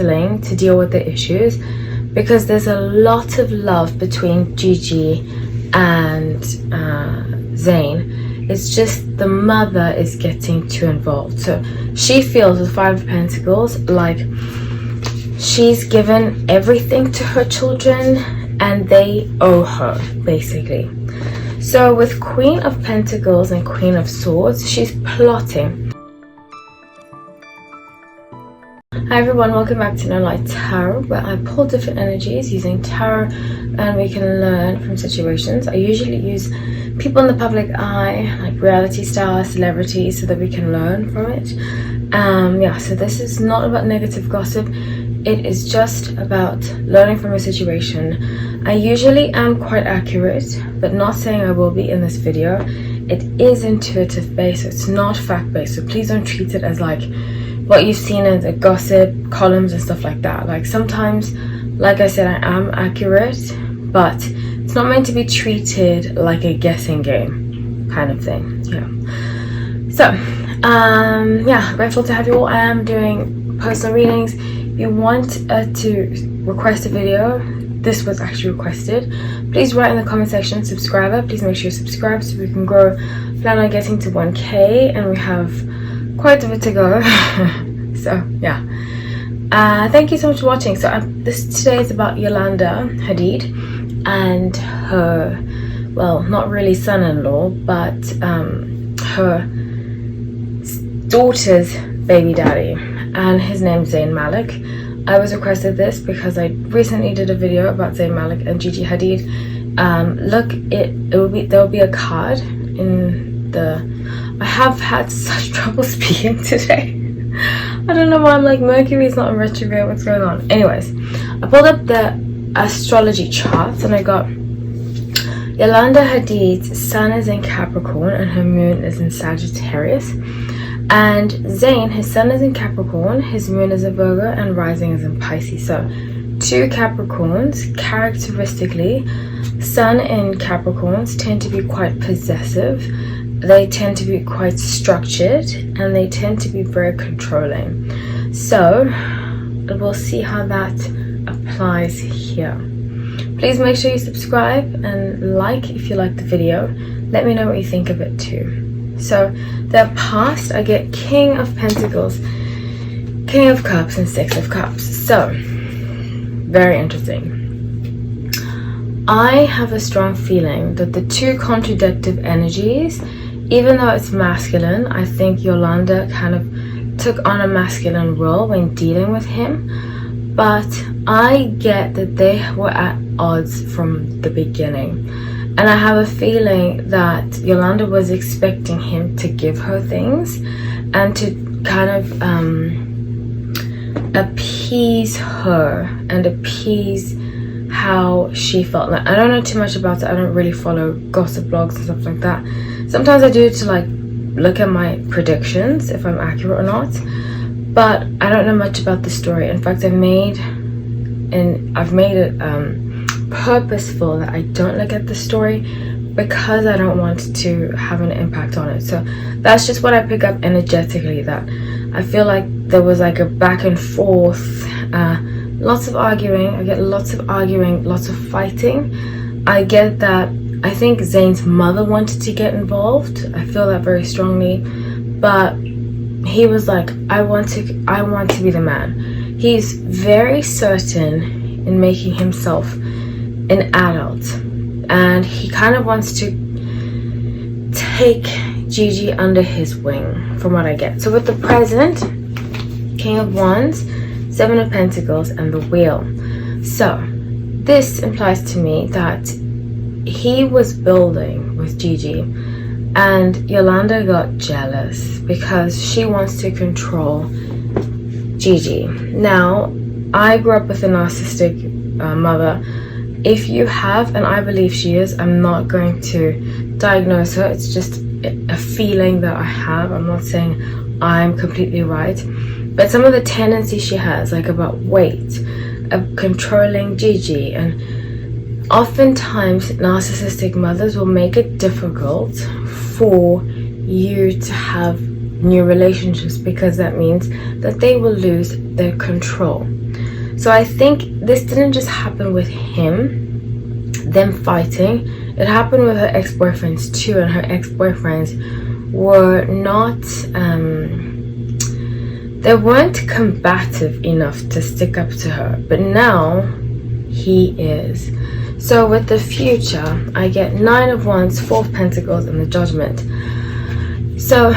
counseling to deal with the issues, because there's a lot of love between Gigi and Zayn. It's just the mother is getting too involved. So she feels with Five of Pentacles like she's given everything to her children and they owe her, basically. So with Queen of Pentacles and Queen of Swords, she's plotting. Hi everyone, welcome back to No Light Tarot, where I pull different energies using tarot and we can learn from situations. I usually use people in the public eye, like reality stars, celebrities, so that we can learn from it. So this is not about negative gossip. It is just about learning from a situation. I usually am quite accurate, but not saying I will be in this video. It is intuitive based, so it's not fact based, so please don't treat it as like what you've seen in the gossip columns and stuff like that. Like sometimes, like I said, I am accurate, but it's not meant to be treated like a guessing game kind of thing. So grateful to have you all. I am doing personal readings. If you want to request a video, this was actually requested, please write in the comment section subscriber. Please make sure you subscribe so we can grow. Plan on getting to 1k and we have quite a bit to go. So yeah, thank you so much for watching. So today is about Yolanda Hadid and her, well, not really son-in-law, but her daughter's baby daddy, and his name's Zayn Malik. I was requested this because I recently did a video about Zayn Malik and Gigi Hadid. There will be a card in the. I have had such trouble speaking today. I don't know why. I'm like, Mercury is not in retrograde. What's going on? Anyways, I pulled up the astrology charts and I got Yolanda Hadid's sun is in Capricorn and her moon is in Sagittarius. And Zayn, his sun is in Capricorn, his moon is in Virgo, and rising is in Pisces. So two Capricorns, characteristically, sun in Capricorns tend to be quite possessive. They tend to be quite structured and they tend to be very controlling. So we'll see how that applies here. Please make sure you subscribe and like if you like the video. Let me know what you think of it too. So the past, I get King of Pentacles, King of Cups, and Six of Cups. So very interesting. I have a strong feeling that the two contradictive energies, even though it's masculine, I think Yolanda kind of took on a masculine role when dealing with him, but I get that they were at odds from the beginning. And I have a feeling that Yolanda was expecting him to give her things and to kind of appease her and appease how she felt. Like, I don't know too much about it. I don't really follow gossip blogs and stuff like that. Sometimes I do it to like look at my predictions if I'm accurate or not, but I don't know much about the story. In fact, I've made it purposeful that I don't look at the story because I don't want to have an impact on it. So that's just what I pick up energetically, that I feel like there was like a back and forth, lots of arguing. I get lots of arguing, lots of fighting. I get that. I think Zayn's mother wanted to get involved. I feel that very strongly, but he was like, I want to be the man. He's very certain in making himself an adult, and he kind of wants to take Gigi under his wing, from what I get. So with the present, King of Wands, Seven of Pentacles, and the Wheel. So this implies to me that he was building with Gigi and Yolanda got jealous because she wants to control Gigi. Now, I grew up with a narcissistic mother. If you have, and I believe she is, I'm not going to diagnose her. It's just a feeling that I have. I'm not saying I'm completely right. But some of the tendencies she has, like about weight, of controlling Gigi, and oftentimes narcissistic mothers will make it difficult for you to have new relationships because that means that they will lose their control. So I think this didn't just happen with him, them fighting. It happened with her ex-boyfriends too, and her ex-boyfriends were not, they weren't combative enough to stick up to her, but now he is. So with the future, I get 9 of Wands, 4 of Pentacles, and the Judgment. So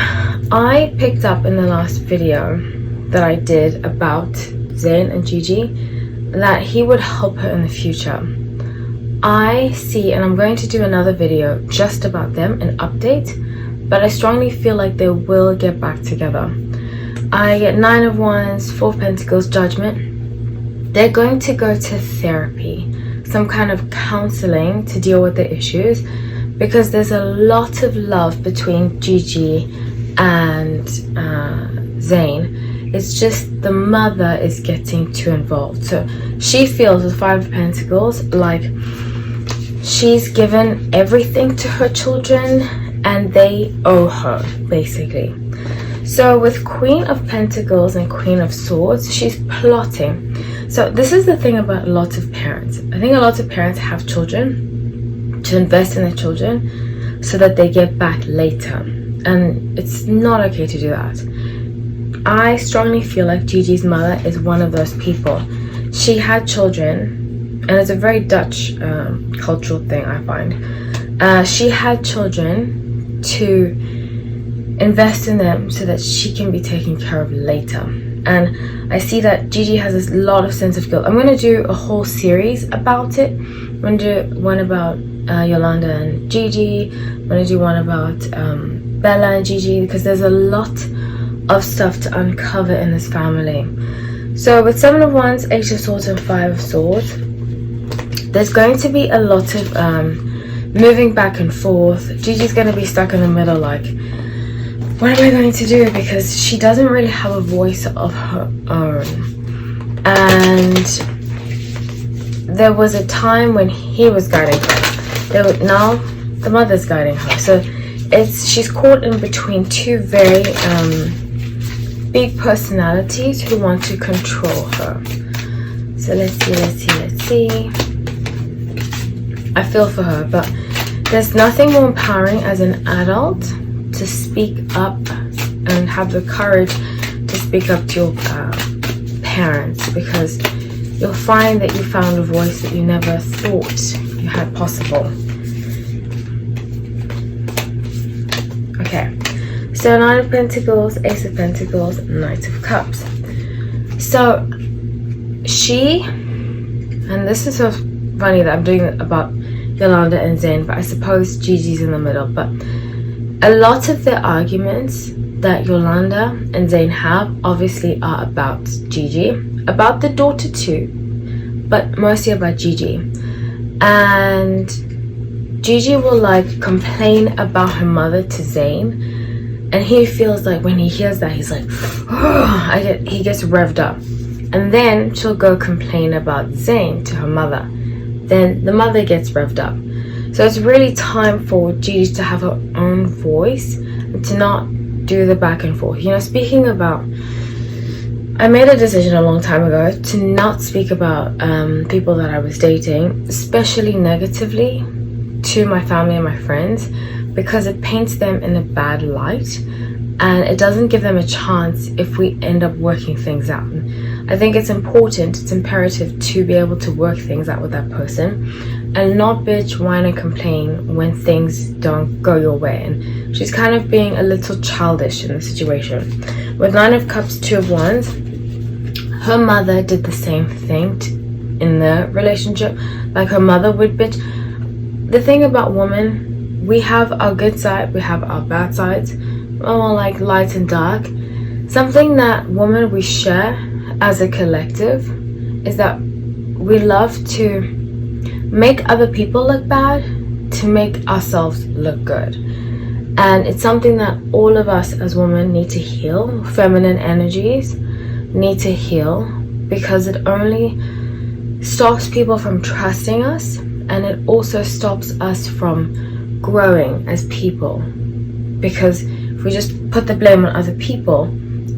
I picked up in the last video that I did about Zayn and Gigi that he would help her in the future. I see, and I'm going to do another video just about them, an update, but I strongly feel like they will get back together. I get 9 of Wands, 4 of Pentacles, Judgment. They're going to go to therapy, some kind of counseling to deal with the issues, because there's a lot of love between Gigi and Zayn. It's just the mother is getting too involved. So she feels with 5 of Pentacles like she's given everything to her children and they owe her, basically. So with Queen of Pentacles and Queen of Swords, she's plotting. So this is the thing about lots of parents. I think a lot of parents have children to invest in their children so that they get back later. And it's not okay to do that. I strongly feel like Gigi's mother is one of those people. She had children, and it's a very Dutch cultural thing, I find. She had children to invest in them so that she can be taken care of later. And I see that Gigi has this lot of sense of guilt. I'm going to do a whole series about it. I'm going to do one about Yolanda and Gigi. I'm going to do one about Bella and Gigi, because there's a lot of stuff to uncover in this family. So with 7 of Wands, 8 of Swords, and 5 of Swords, there's going to be a lot of moving back and forth. Gigi's going to be stuck in the middle, like, what am I going to do? Because she doesn't really have a voice of her own. And there was a time when he was guiding her. Now the mother's guiding her. So she's caught in between 2 very big personalities who want to control her. So let's see. I feel for her, but there's nothing more empowering as an adult to speak up and have the courage to speak up to your parents, because you'll find that you found a voice that you never thought you had possible. Okay, so 9 of Pentacles, Ace of Pentacles, Knight of Cups. So she, and this is so funny that I'm doing it about Yolanda and Zayn, but I suppose Gigi's in the middle. But a lot of the arguments that Yolanda and Zayn have obviously are about Gigi, about the daughter too, but mostly about Gigi. And Gigi will like complain about her mother to Zayn, and he feels like when he hears that, he's like, oh, he gets revved up. And then she'll go complain about Zayn to her mother. Then the mother gets revved up. So it's really time for Gigi to have her own voice and to not do the back and forth. You know, speaking about, I made a decision a long time ago to not speak about people that I was dating, especially negatively, to my family and my friends, because it paints them in a bad light and it doesn't give them a chance if we end up working things out. I think it's important, it's imperative to be able to work things out with that person and not bitch, whine and complain when things don't go your way. And she's kind of being a little childish in the situation. With 9 of Cups, 2 of Wands, her mother did the same thing in the relationship. Like her mother would bitch. The thing about women, we have our good side, we have our bad sides, or like light and dark. Something that women we share as a collective is that we love to make other people look bad to make ourselves look good. And it's something that all of us as women need to heal. Feminine energies need to heal, because it only stops people from trusting us, and it also stops us from growing as people. Because if we just put the blame on other people,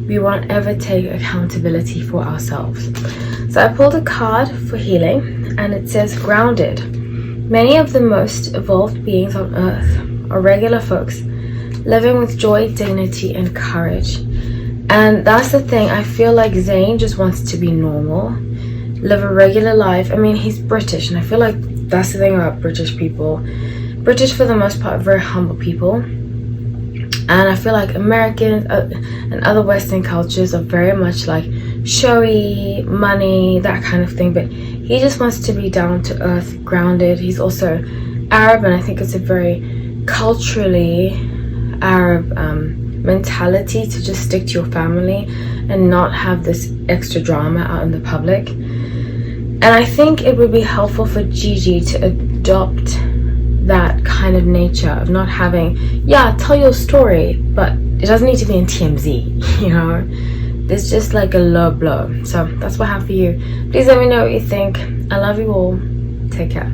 we won't ever take accountability for ourselves. So I pulled a card for healing, and it says grounded. Many of the most evolved beings on earth are regular folks living with joy, dignity, and courage. And that's the thing. I feel like Zayn just wants to be normal, live a regular life. I mean, he's British, and I feel like that's the thing about British people. British, for the most part, are very humble people. And I feel like Americans and other Western cultures are very much like showy, money, that kind of thing. But he just wants to be down to earth, grounded. He's also Arab, and I think it's a very culturally Arab mentality to just stick to your family and not have this extra drama out in the public. And I think it would be helpful for Gigi to adopt that kind of nature of not having, tell your story, but it doesn't need to be in TMZ, you know. It's just like a low blow. So that's what I have for you. Please let me know what you think. I love you all. Take care.